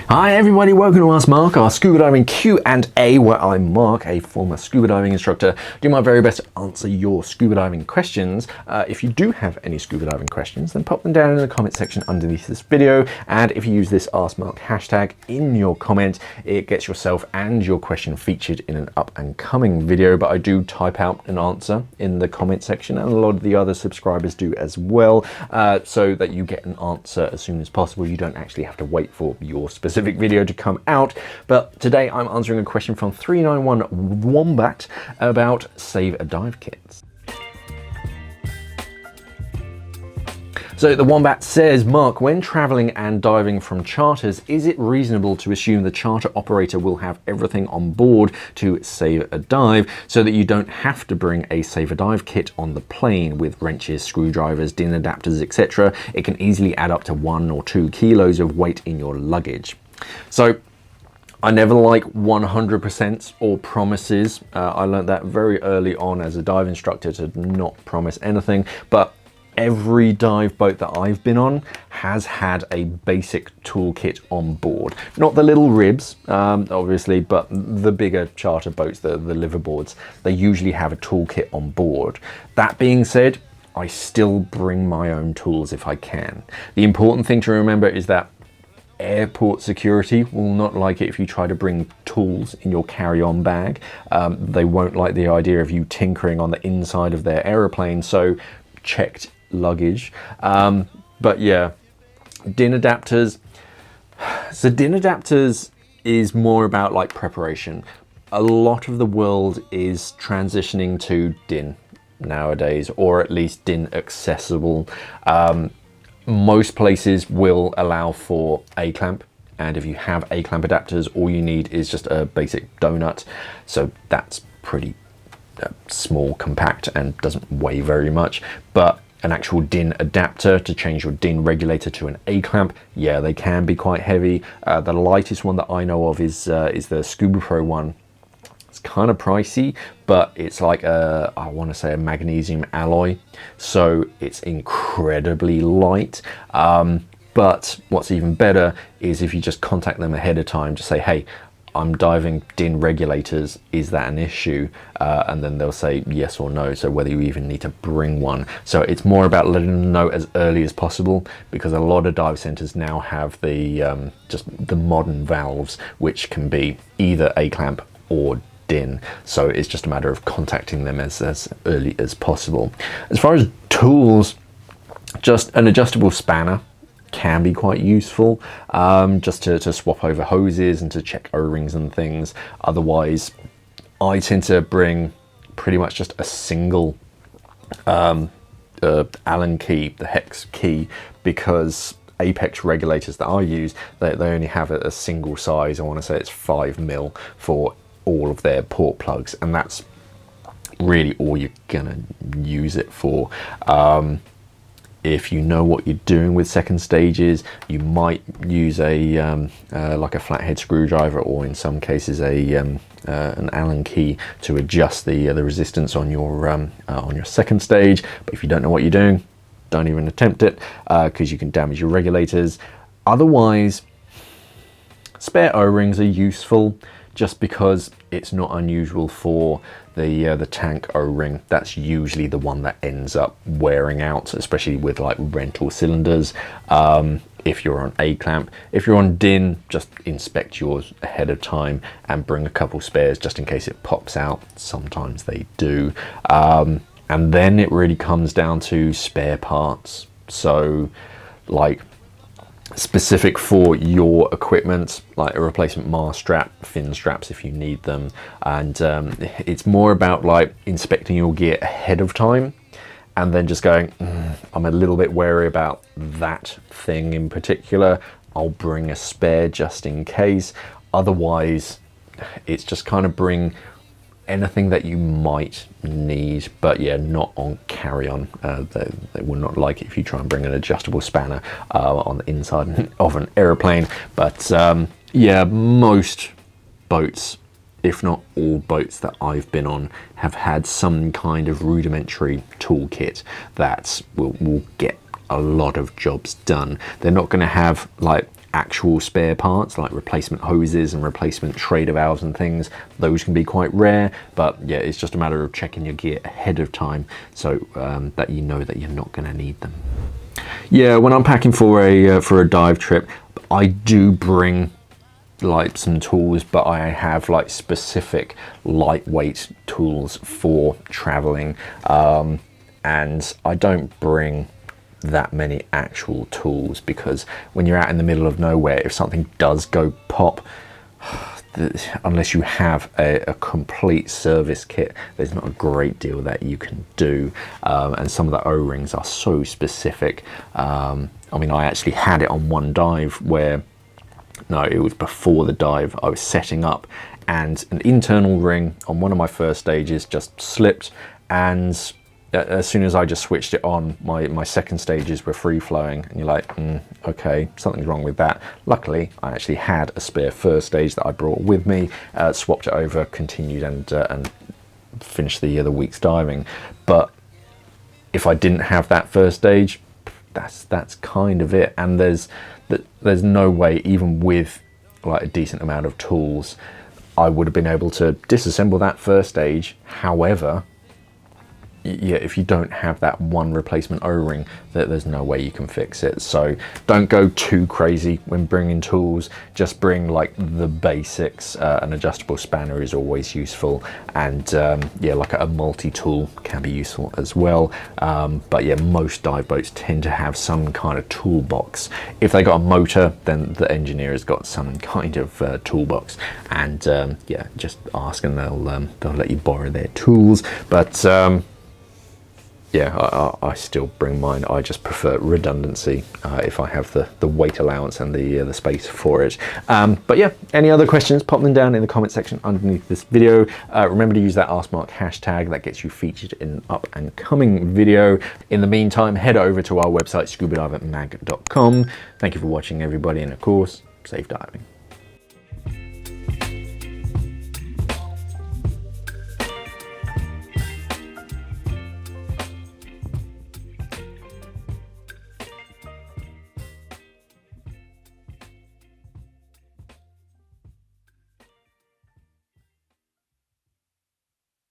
Hi everybody, welcome to Ask Mark, our scuba diving Q&A, where I, Mark, a former scuba diving instructor, do my very best to answer your scuba diving questions. If you do have any scuba diving questions, then pop them down in the comment section underneath this video, and if you use this Ask Mark hashtag in your comment, it gets yourself and your question featured in an up and coming video. But I do type out an answer in the comment section, and a lot of the other subscribers do as well, so that you get an answer as soon as possible. You don't actually have to wait for your specific video to come out. But today I'm answering a question from 391 Wombat about Save a Dive kits. So the Wombat says, Mark, when traveling and diving from charters, is it reasonable to assume the charter operator will have everything on board to save a dive, so that you don't have to bring a save a dive kit on the plane with wrenches, screwdrivers, DIN adapters, etc.? It can easily add up to 1 or 2 kilos of weight in your luggage. So I never like 100% or promises. I learned that very early on as a dive instructor, to not promise anything, but every dive boat that I've been on has had a basic toolkit on board. Not the little ribs, obviously, but the bigger charter boats, the Liveaboards, they usually have a toolkit on board. That being said, I still bring my own tools if I can. The important thing to remember is that airport security will not like it if you try to bring tools in your carry-on bag. They won't like the idea of you tinkering on the inside of their aeroplane, so checked luggage. But yeah, DIN adapters. So DIN adapters is more about like preparation. A lot of the world is transitioning to DIN nowadays, or at least DIN accessible. Most places will allow for A-clamp, and if you have A-clamp adapters, all you need is just a basic donut. So that's pretty small, compact, and doesn't weigh very much. But an actual DIN adapter to change your DIN regulator to an A-clamp, yeah, they can be quite heavy. The lightest one that I know of is the Scuba Pro one. It's kind of pricey, but it's like I want to say a magnesium alloy, so it's incredibly light. But what's even better is if you just contact them ahead of time, just say, hey, I'm diving DIN regulators, is that an issue? And then they'll say yes or no, so whether you even need to bring one. So it's more about letting them know as early as possible, because a lot of dive centers now have the just the modern valves, which can be either A-clamp or DIN. So it's just a matter of contacting them as early as possible. As far as tools, just an adjustable spanner can be quite useful, just to swap over hoses and to check O-rings and things. Otherwise, I tend to bring pretty much just a single Allen key, the hex key, because Apex regulators that I use, they only have a single size. I want to say it's 5mm for all of their port plugs, and that's really all you're gonna use it for. If you know what you're doing with second stages, you might use a like a flathead screwdriver, or in some cases an Allen key to adjust the resistance on your second stage. But if you don't know what you're doing, don't even attempt it, because you can damage your regulators. Otherwise, spare O-rings are useful, just because it's not unusual for the tank O-ring. That's usually the one that ends up wearing out, especially with like rental cylinders. If you're on A-clamp, if you're on DIN, just inspect yours ahead of time and bring a couple spares just in case it pops out. Sometimes they do. And then it really comes down to spare parts. So like specific for your equipment, like a replacement mast strap, fin straps if you need them. And it's more about like inspecting your gear ahead of time, and then just going, I'm a little bit wary about that thing in particular, I'll bring a spare just in case. Otherwise, it's just kind of bring anything that you might need, but yeah, not on carry-on. They will not like it if you try and bring an adjustable spanner on the inside of an aeroplane. But yeah, most boats, if not all boats that I've been on, have had some kind of rudimentary toolkit that will get a lot of jobs done. They're not going to have like actual spare parts like replacement hoses and replacement Schrader valves and things. Those can be quite rare, but yeah, it's just a matter of checking your gear ahead of time so that you know that you're not going to need them. Yeah, when I'm packing for a dive trip, I do bring like some tools, but I have like specific lightweight tools for traveling, and I don't bring that many actual tools, because when you're out in the middle of nowhere, if something does go pop, unless you have a complete service kit, there's not a great deal that you can do. And some of the O-rings are so specific. I mean, I actually had it on one dive where, no, it was before the dive, I was setting up and an internal ring on one of my first stages just slipped, and as soon as I just switched it on, my second stages were free flowing, and you're like, okay, something's wrong with that. Luckily, I actually had a spare first stage that I brought with me, swapped it over, continued and finished the week's diving. But if I didn't have that first stage, that's kind of it. And there's no way, even with like a decent amount of tools, I would have been able to disassemble that first stage. However, yeah, if you don't have that one replacement O-ring, there's no way you can fix it. So don't go too crazy when bringing tools. Just bring like the basics. An adjustable spanner is always useful, and yeah, like a multi-tool can be useful as well. But yeah, most dive boats tend to have some kind of toolbox. If they got a motor, then the engineer has got some kind of toolbox, and yeah, just ask and they'll let you borrow their tools. But yeah, I still bring mine. I just prefer redundancy if I have the weight allowance and the space for it. But yeah, any other questions, pop them down in the comment section underneath this video. Remember to use that AskMark hashtag. That gets you featured in an up and coming video. In the meantime, head over to our website, scubadivermag.com. Thank you for watching, everybody, and of course, safe diving.